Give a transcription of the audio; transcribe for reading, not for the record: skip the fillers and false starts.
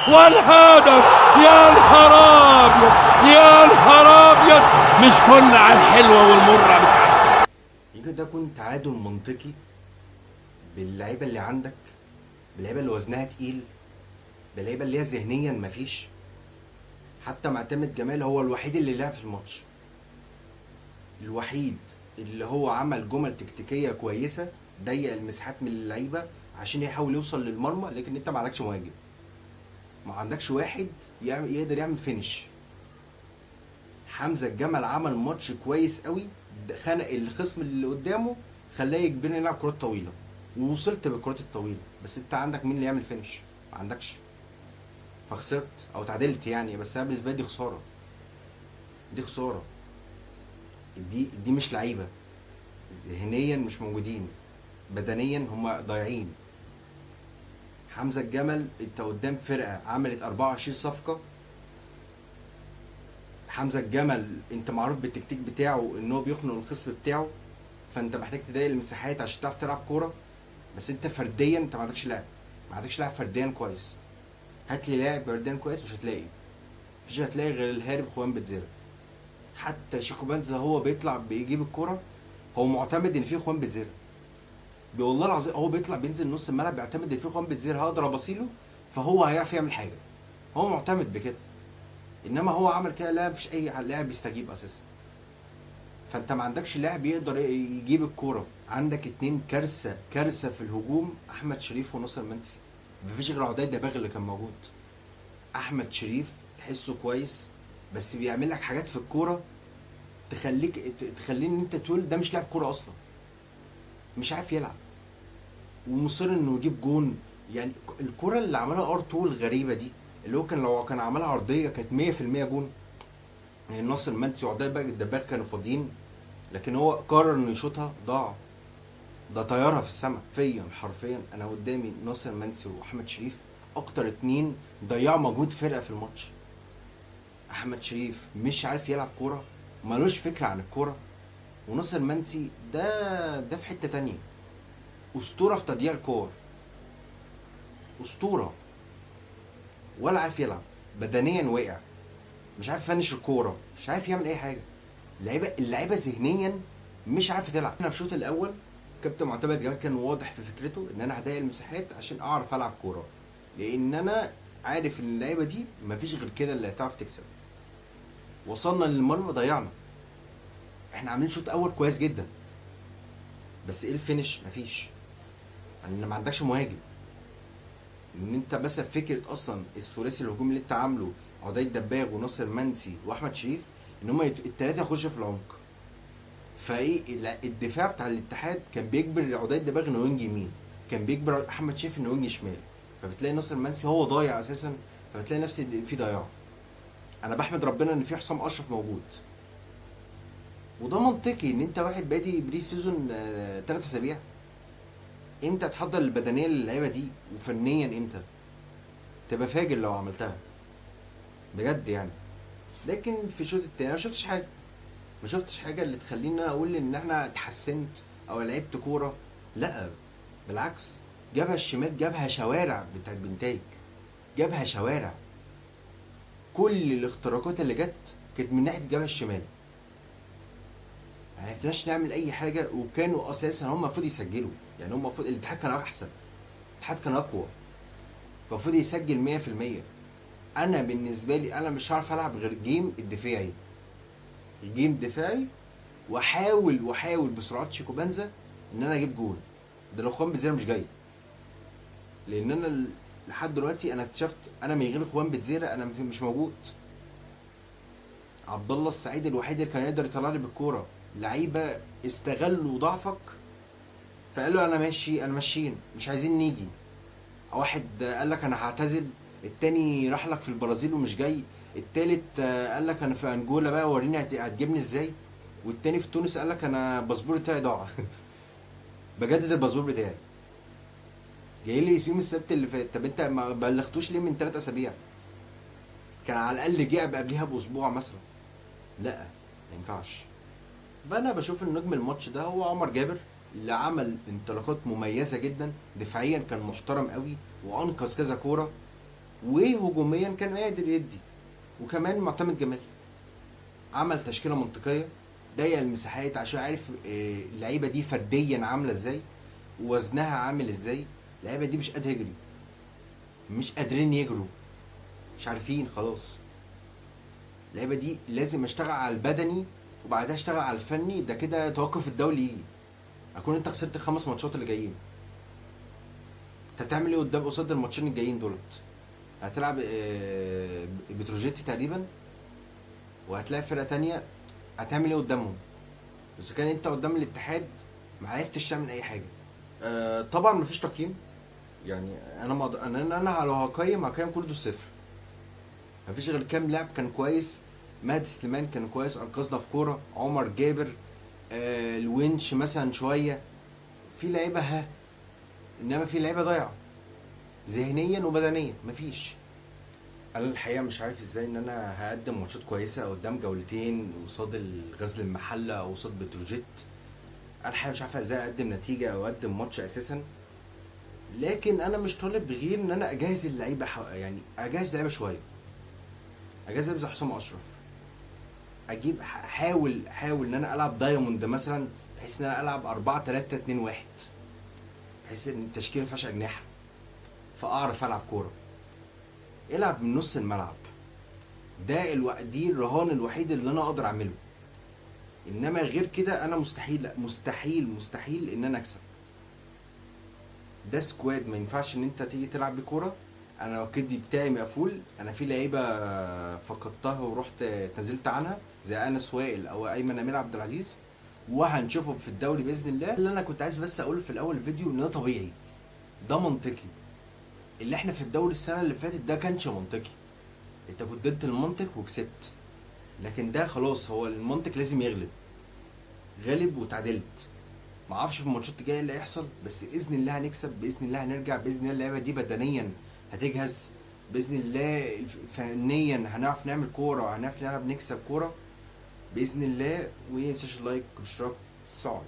والهدف. يا نهار ابيض، يا نهار ابيض، مش كنا على الحلوه والمره بتاعتنا. يمكن ده يكون تعادل منطقي باللعيبه اللي عندك، باللعيبه اللي وزنها تقيل، باللعيبه اللي هي ذهنيا مفيش. حتى معتمد جمال هو الوحيد اللي لعب في الماتش، الوحيد اللي هو عمل جمل تكتيكيه كويسه، ضيق المساحات من اللعيبه عشان يحاول يوصل للمرمى. لكن انت ما عندكش مهاجم، ما عندكش واحد يقدر يعمل فينش. حمزه الجمل عمل ماتش كويس قوي، خنق الخصم اللي قدامه، خلاه يجبرني يلعب كرات طويله، ووصلت بالكرات الطويله. بس انت عندك مين اللي يعمل فينش؟ ما عندكش، فخسرت او تعادلت يعني. بس انا بالنسبه لي دي خساره، دي خساره. دي مش لعيبه، ذهنيا مش موجودين، بدنيا هم ضايعين. حمزه الجمل انت قدام فرقه عملت 24 صفقه. حمزه الجمل انت معروف بالتكتيك بتاعه ان هو بيخنق الخصم بتاعه، فانت محتاج تضايق المساحات عشان تعرف تلعب كوره. بس انت فرديا انت ما عندكش لاعب، ما عندكش لاعب فرديا كويس. هات لي لاعب فرديا كويس، مش هتلاقي، مفيش هتلاقي غير الهارب خوان بتزيرا. حتى شيكو بنزا هو بيطلع بيجيب الكوره، هو معتمد ان في خوان بتزيرا. والله العظيم هو بيطلع بينزل نص الملعب بيعتمد ان في خوان بتزيرا هقدر ابصيله فهو هيعرف يعمل حاجه، هو معتمد بكده. انما هو عمل كده، لا مفيش اي لاعب يستجيب اساسا. فانت ما عندكش لاعب يقدر يجيب الكوره. عندك اتنين كارثه، كارثه في الهجوم، احمد شريف وناصر منسي. مفيش غير عدي دباغ اللي كان موجود. احمد شريف تحسه كويس بس بيعمل لك حاجات في الكوره تخليني انت تقول ده مش لاعب كوره اصلا، مش عارف يلعب ومصر انه يجيب جون. يعني الكوره اللي عملها ار 2 الغريبه دي، اللي هو كان لو كان عملها عرضيه كانت 100% جون. يعني ناصر منسي وعدي الدباغ كانوا فاضيين، لكن هو قرر انه يشوطها، ضاع. ده طيارها في السماء. حرفيا انا قدامي ناصر منسي واحمد شريف، اكتر اتنين ضيعوا مجهود فرقه في الماتش. احمد شريف مش عارف يلعب كوره، ملوش فكره عن الكوره. وناصر منسي ده في حته تانية، اسطوره في تضييع الكور، اسطوره. ولا عارف يلعب، بدنيا واقع، مش عارف يفنش الكوره، مش عارف يعمل اي حاجه. اللعيبه ذهنيا مش عارفه تلعب. احنا في الشوط الاول كابتن معتمد جمال كان واضح في فكرته ان انا هضايق المساحات عشان اعرف العب كوره، لان انا عارف ان اللعيبه دي مفيش غير كده اللي هتعرف تكسب. وصلنا للمرمى ضيعنا. احنا عاملين شوط اول كويس جدا، بس ايه الفينش؟ مفيش. يعني ما عندكش مهاجم. ان انت بس فكره اصلا الثلاثي الهجومي اللي انت عامله، عدي الدباغ وناصر منسي واحمد شريف، ان هم الثلاثه يخشوا في العمق. فايه الدفاع بتاع الاتحاد كان بيجبر عدي الدباغ انه وينج يمين، كان بيجبر احمد شريف انه وينج شمال، فبتلاقي ناصر منسي هو ضايع اساسا، فبتلاقي نفسي في ضياع. انا بحمد ربنا ان في حسام اشرف موجود، وده منطقي. ان انت واحد بادي بري سيزون 3 اسابيع، امتى تحضر البدنيه للعيبه دي؟ وفنيا امتى؟ تبقى فاجر لو عملتها بجد يعني. لكن في الشوط التاني ما شفتش حاجه، ما شفتش حاجه اللي تخليني انا اقول ان احنا اتحسنت او لعبت كوره. لا بالعكس، جابها الشمال، جابها شوارع بتاعت بنتايج، جابها شوارع. كل الاختراقات اللي جت كانت من ناحيه جبهه الشمال. ما عرفناش نعمل اي حاجه، وكانوا اساسا هم المفروض يسجلوا. يعني هم المفروض الاتحاد كان احسن، الاتحاد كان اقوى، المفروض يسجل 100%. انا بالنسبه لي انا مش هعرف العب غير جيم الدفاعي، الجيم دفاعي، واحاول بسرعات شيكو بنزا ان انا اجيب جول. ده لو خوان بتزيرا مش جاي، لان انا لحد دلوقتي انا اكتشفت انا من غير خوان بتزيرا انا مش موجود. عبد الله السعيد الوحيد اللي كان يقدر يطلع لي بالكوره. لعيبه استغلوا ضعفك فقالوا انا ماشي، انا ماشيين مش عايزين نيجي. واحد قال لك انا هعتزل، التاني راح لك في البرازيل ومش جاي، التالت قال لك انا في انجولا بقى وريني هتجيبني ازاي، والتاني في تونس قال لك انا الباسبور بتاعي ضاع بجدد الباسبور بتاعي. جاي لي يوم السبت اللي فات. طب انت ما بلغتوش ليه من 3 اسابيع؟ كان على الاقل جه قبلها باسبوع مثلا. لا ما ينفعش. فانا بشوف ان نجم الماتش ده هو عمر جابر، اللي عمل انطلاقات مميزه جدا. دفاعيا كان محترم قوي وانقذ كذا كوره، وهجوميا كان قادر يدي. وكمان معتمد جمال عمل تشكيله منطقيه، ضيق المساحات عشان عارف اللعيبه دي فرديا عامله ازاي ووزنها عامل ازاي. اللعيبه دي مش قادره يجري، مش قادرين يجروا، مش عارفين خلاص. اللعيبه دي لازم اشتغل على البدني وبعدها اشتغل على الفني. ده كده توقف الدولي يجي، اكون انت خسرت ال5 ماتشات اللي جايين. انت هتعمل ايه قصاد الماتشين الجايين دولت؟ هتلعب بتروجيتي تقريبا وهتلاقي فرقه تانية، هتعمل ايه قدامهم؟ اذا كان انت قدام الاتحاد ما عرفتش تعمل اي حاجه. طبعا مفيش تقييم، يعني انا لو هقيم كله 0. مفيش غير كام لاعب كان كويس. مهدي سليمان كان كويس، انقذنا في كوره. عمر جابر، الونش مثلا شويه، في لعيبه انما في لعيبه ضايعه ذهنيا وبدنيا. مفيش. انا الحقيقه مش عارف ازاي ان انا هقدم ماتشات كويسه قدام جولتين قصاد الغزل المحله او قصاد بتروجيت. انا الحقيقه مش عارف ازاي اقدم نتيجه او اقدم ماتش اساسا. لكن انا مش طالب غير ان انا اجهز اللعيبه، يعني اجهز لعيبه شويه، اجهز لعيبه زي حسام اشرف، اجيب حاول ان انا العب دايموند مثلا، بحيث ان انا العب 4-3-2-1، بحيث ان التشكيله ما فيهاش اجنحه فاعرف العب كوره. العب من نص الملعب، دي الرهان الوحيد اللي انا اقدر اعمله. انما غير كده انا مستحيل ان انا اكسب. ده سكواد ما ينفعش ان انت تيجي تلعب بكوره. انا الكدي بتاعي مقفول، انا في لعيبه فقدتها ورحت نزلت عنها زي انس وائل او ايمن امير عبد العزيز، وهنشوفهم في الدوري باذن الله. اللي انا كنت عايز بس اقول في الاول الفيديو ان ده طبيعي، ده منطقي. اللي احنا في الدوري السنه اللي فاتت ده كانش منطقي، انت كنت ضد المنطق وكسبت. لكن ده خلاص، هو المنطق لازم يغلب. غالب وتعادلت. ما اعرفش في الماتشات الجايه اللي هيحصل، بس باذن الله هنكسب، باذن الله هنرجع، باذن الله اللعيبه دي بدنيا هتجهز، باذن الله فنيا هنعرف نعمل كوره وهنعرف نلعب نكسب كوره باذن الله. ومتنساش اللايك والاشتراك. صعب.